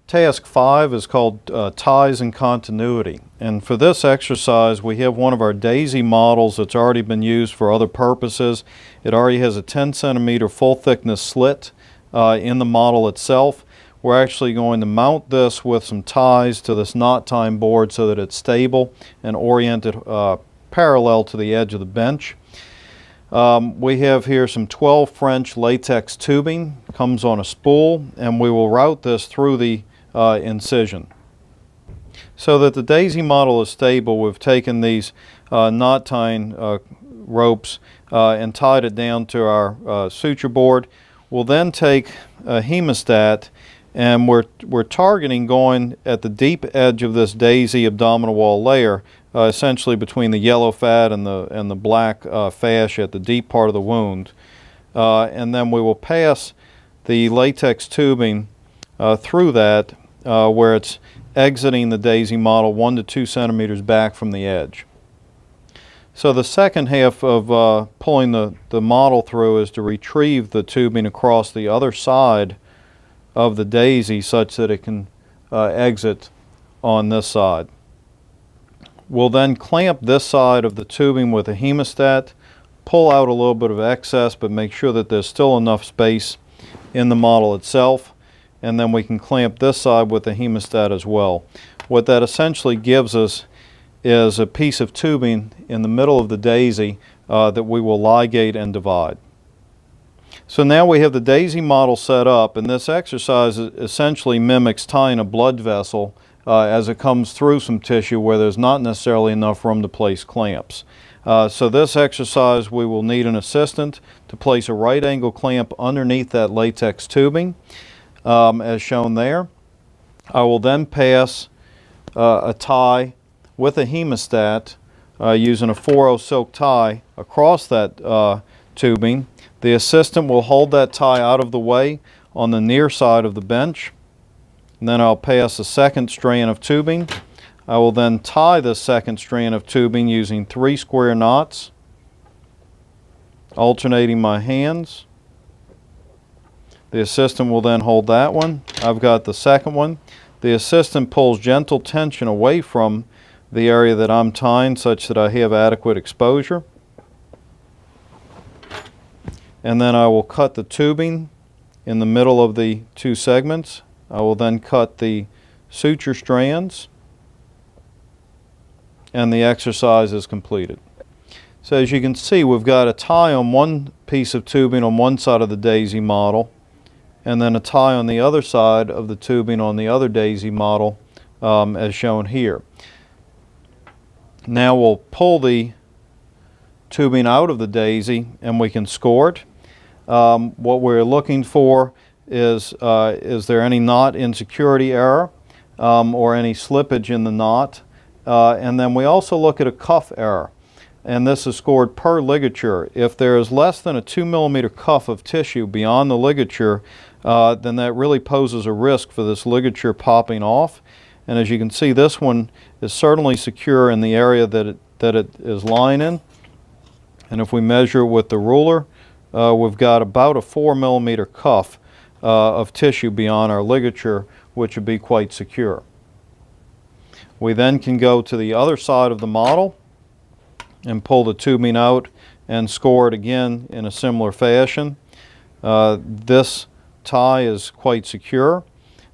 Task 5 is called ties and continuity, and for this exercise we have one of our daisy models that's already been used for other purposes. It already has a 10 centimeter full thickness slit in the model itself. We're actually going to mount this with some ties to this knot tying board so that it's stable and oriented parallel to the edge of the bench. We have here some 12 French latex tubing, comes on a spool, and we will route this through the incision. So that the daisy model is stable, we've taken these knot tying ropes and tied it down to our suture board. We'll then take a hemostat, and we're targeting going at the deep edge of this daisy abdominal wall layer, essentially between the yellow fat and the black fascia at the deep part of the wound. And then we will pass the latex tubing through that where it's exiting the daisy model 1 to 2 centimeters back from the edge. So the second half of pulling the model through is to retrieve the tubing across the other side of the daisy such that it can exit on this side. We'll then clamp this side of the tubing with a hemostat, pull out a little bit of excess, but make sure that there's still enough space in the model itself, and then we can clamp this side with a hemostat as well. What that essentially gives us is a piece of tubing in the middle of the daisy that we will ligate and divide. So now we have the daisy model set up, and this exercise essentially mimics tying a blood vessel as it comes through some tissue where there's not necessarily enough room to place clamps. So this exercise we will need an assistant to place a right angle clamp underneath that latex tubing as shown there. I will then pass a tie with a hemostat using a 4/0 silk tie across that tubing. The assistant will hold that tie out of the way on the near side of the bench. And then I'll pass a second strand of tubing. I will then tie this second strand of tubing using 3 square knots, alternating my hands. The assistant will then hold that one. I've got the second one. The assistant pulls gentle tension away from the area that I'm tying such that I have adequate exposure. And then I will cut the tubing in the middle of the 2 segments. I will then cut the suture strands, and the exercise is completed. So as you can see, we've got a tie on one piece of tubing on one side of the daisy model, and then a tie on the other side of the tubing on the other daisy model as shown here. Now we'll pull the tubing out of the daisy and we can score it. What we're looking for is there any knot insecurity error or any slippage in the knot, and then we also look at a cuff error, and this is scored per ligature. If there is less than a 2 millimeter cuff of tissue beyond the ligature, then that really poses a risk for this ligature popping off. And as you can see, this one is certainly secure in the area that it is lying in, and if we measure with the ruler, we've got about a 4 millimeter cuff of tissue beyond our ligature, which would be quite secure. We then can go to the other side of the model and pull the tubing out and score it again in a similar fashion. This tie is quite secure,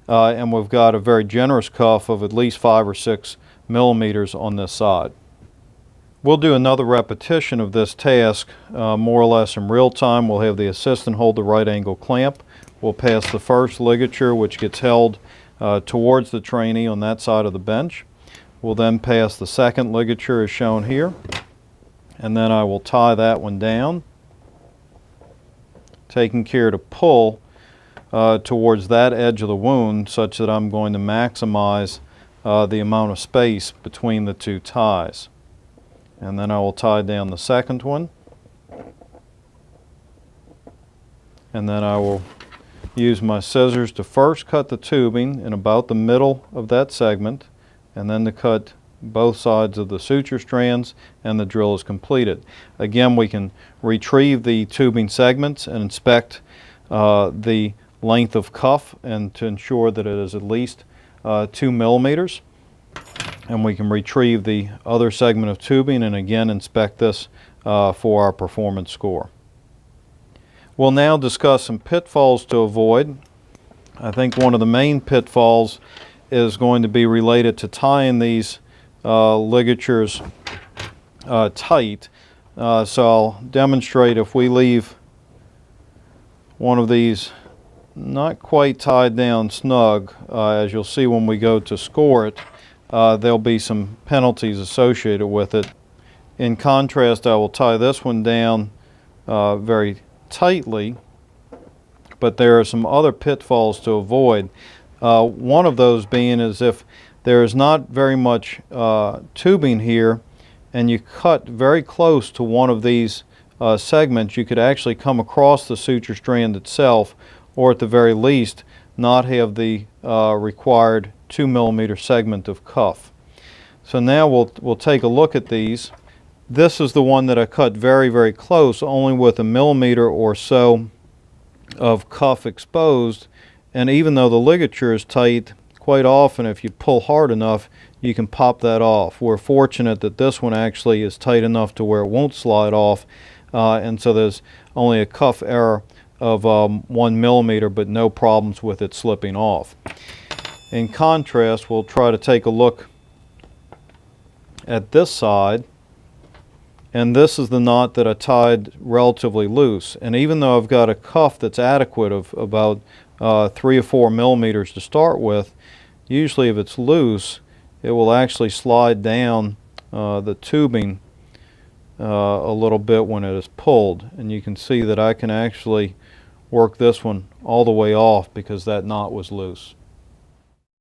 and we've got a very generous cuff of at least 5 or 6 millimeters on this side. We'll do another repetition of this task more or less in real time. We'll have the assistant hold the right angle clamp. We'll pass the first ligature, which gets held towards the trainee on that side of the bench. We'll then pass the second ligature as shown here, and then I will tie that one down, taking care to pull towards that edge of the wound such that I'm going to maximize the amount of space between the 2 ties. And then I will tie down the second one, and then I will use my scissors to first cut the tubing in about the middle of that segment, and then to cut both sides of the suture strands, and the drill is completed. Again, we can retrieve the tubing segments and inspect the length of cuff and to ensure that it is at least 2 millimeters. And we can retrieve the other segment of tubing and again inspect this for our performance score. We'll now discuss some pitfalls to avoid. I think one of the main pitfalls is going to be related to tying these ligatures tight. So I'll demonstrate if we leave one of these not quite tied down snug, as you'll see when we go to score it, there'll be some penalties associated with it. In contrast, I will tie this one down very tightly, but there are some other pitfalls to avoid. One of those being is if there is not very much tubing here and you cut very close to one of these segments, you could actually come across the suture strand itself, or at the very least not have the required 2 millimeter segment of cuff. So now we'll take a look at these. This is the one that I cut very close, only with 1 millimeter or so of cuff exposed, and even though the ligature is tight, quite often if you pull hard enough you can pop that off. We're fortunate that this one actually is tight enough to where it won't slide off, and so there's only a cuff error of 1 millimeter, but no problems with it slipping off. In contrast, we'll try to take a look at this side, and this is the knot that I tied relatively loose, and even though I've got a cuff that's adequate of about 3 or 4 millimeters to start with, usually if it's loose it will actually slide down the tubing a little bit when it is pulled, and you can see that I can actually work this one all the way off because that knot was loose.